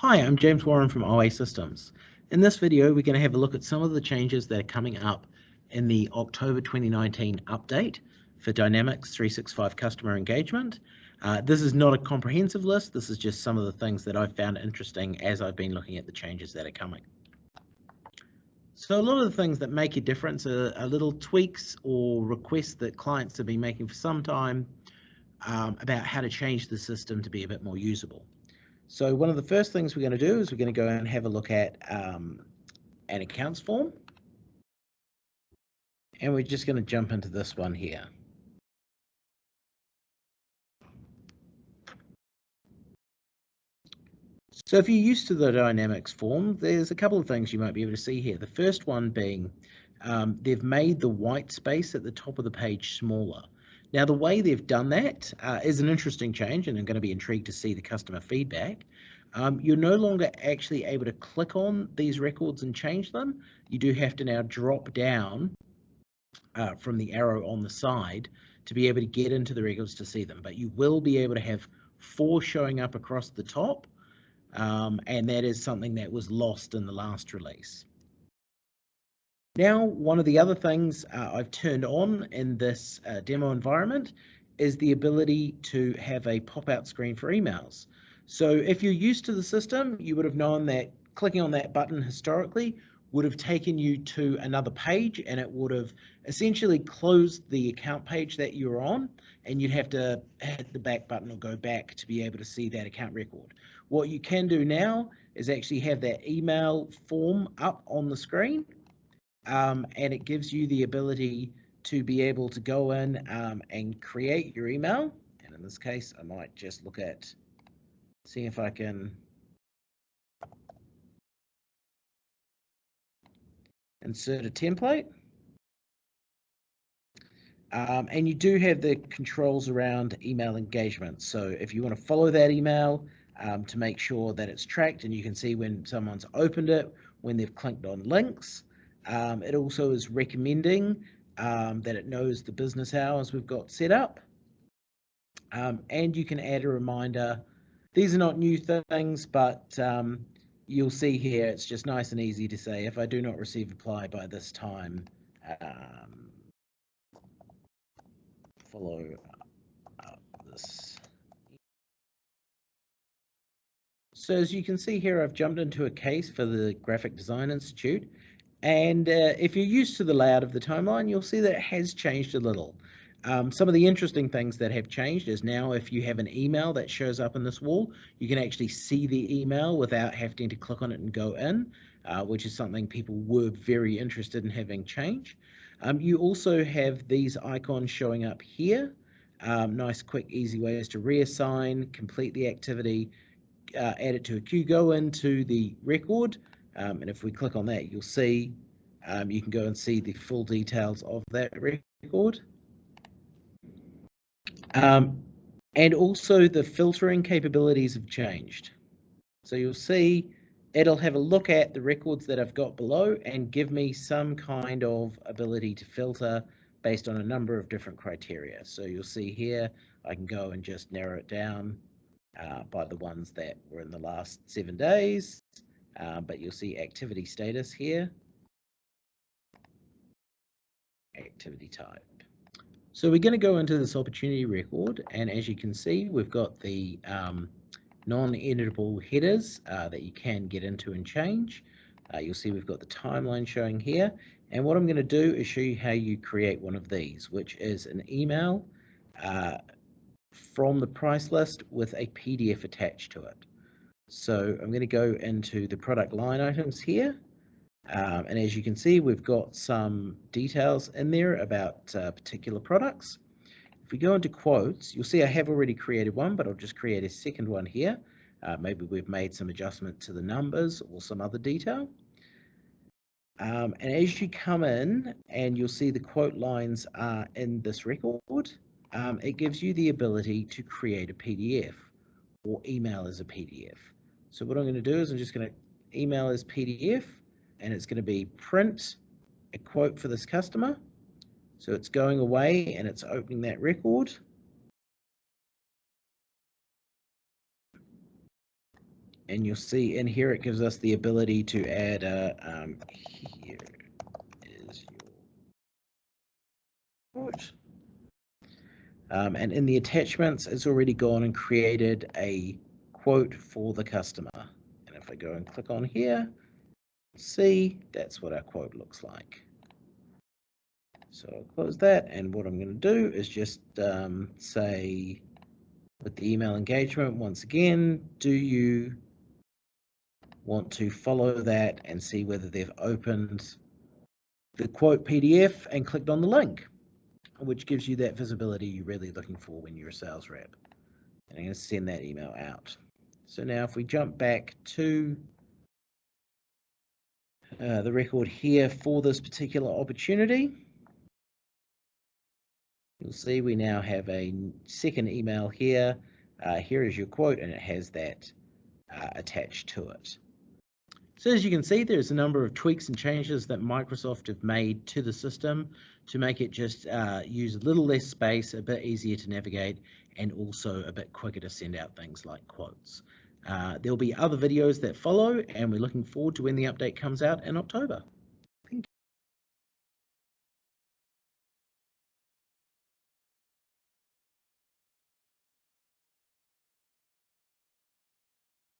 Hi, I'm James Warren from OA Systems. In this video, we're going to have a look at some of the changes that are coming up in the October 2019 update for Dynamics 365 Customer Engagement. This is not a comprehensive list. This is just some of the things that I've found interesting as I've been looking at the changes that are coming. So a lot of the things that make a difference are little tweaks or requests that clients have been making for some time about how to change the system to be a bit more usable. So one of the first things we're going to do is we're going to go and have a look at an accounts form. And we're just going to jump into this one here. So if you're used to the Dynamics form, there's a couple of things you might be able to see here. The first one being they've made the white space at the top of the page smaller. Now, the way they've done that is an interesting change, and I'm going to be intrigued to see the customer feedback. You're no longer actually able to click on these records and change them. You do have to now drop down from the arrow on the side to be able to get into the records to see them. But you will be able to have 4 showing up across the top, and that is something that was lost in the last release. Now, one of the other things I've turned on in this demo environment is the ability to have a pop-out screen for emails. So if you're used to the system, you would have known that clicking on that button historically would have taken you to another page, and it would have essentially closed the account page that you're on, and you'd have to hit the back button or go back to be able to see that account record. What you can do now is actually have that email form up on the screen. And it gives you the ability to be able to go in and create your email. And in this case, I might just look at, see if I can insert a template. And you do have the controls around email engagement. So if you want to follow that email to make sure that it's tracked, and you can see when someone's opened it, when they've clicked on links. It also is recommending that it knows the business hours we've got set up. And you can add a reminder. These are not new things, but you'll see here it's just nice and easy to say, if I do not receive reply by this time, follow up this. So as you can see here, I've jumped into a case for the Graphic Design Institute. And if you're used to the layout of the timeline, you'll see that it has changed a little. Some of the interesting things that have changed is now if you have an email that shows up in this wall, you can actually see the email without having to click on it and go in, which is something people were very interested in having change. You also have these icons showing up here. Nice, quick, easy ways to reassign, complete the activity, add it to a queue, go into the record. And if we click on that, you'll see you can go and see the full details of that record. And also the filtering capabilities have changed. So you'll see it'll have a look at the records that I've got below and give me some kind of ability to filter based on a number of different criteria. So you'll see here, I can go and just narrow it down by the ones that were in the last 7 days. But you'll see activity status here, activity type. So we're going to go into this opportunity record, and as you can see, we've got the non-editable headers that you can get into and change. You'll see we've got the timeline showing here, and what I'm going to do is show you how you create one of these, which is an email from the price list with a PDF attached to it. So I'm going to go into the product line items here, and as you can see, we've got some details in there about particular products. If we go into quotes, you'll see I have already created one, but I'll just create a second one here. Maybe we've made some adjustment to the numbers or some other detail. And as you come in, and you'll see the quote lines are in this record, it gives you the ability to create a PDF or email as a PDF. So what I'm going to do is I'm just going to email as PDF, and it's going to be print a quote for this customer. So it's going away and it's opening that record. And you'll see in here it gives us the ability to add a here is your quote. And in the attachments, it's already gone and created a quote for the customer. And if I go and click on here, see, that's what our quote looks like. So I'll close that, and what I'm going to do is just say with the email engagement, once again, do you want to follow that and see whether they've opened the quote PDF and clicked on the link, which gives you that visibility you're really looking for when you're a sales rep. And I'm going to send that email out. So now if we jump back to the record here for this particular opportunity, you'll see we now have a second email here. Here is your quote, and it has that attached to it. So as you can see, there's a number of tweaks and changes that Microsoft have made to the system to make it just use a little less space, a bit easier to navigate, and also a bit quicker to send out things like quotes. There'll be other videos that follow, and we're looking forward to when the update comes out in October.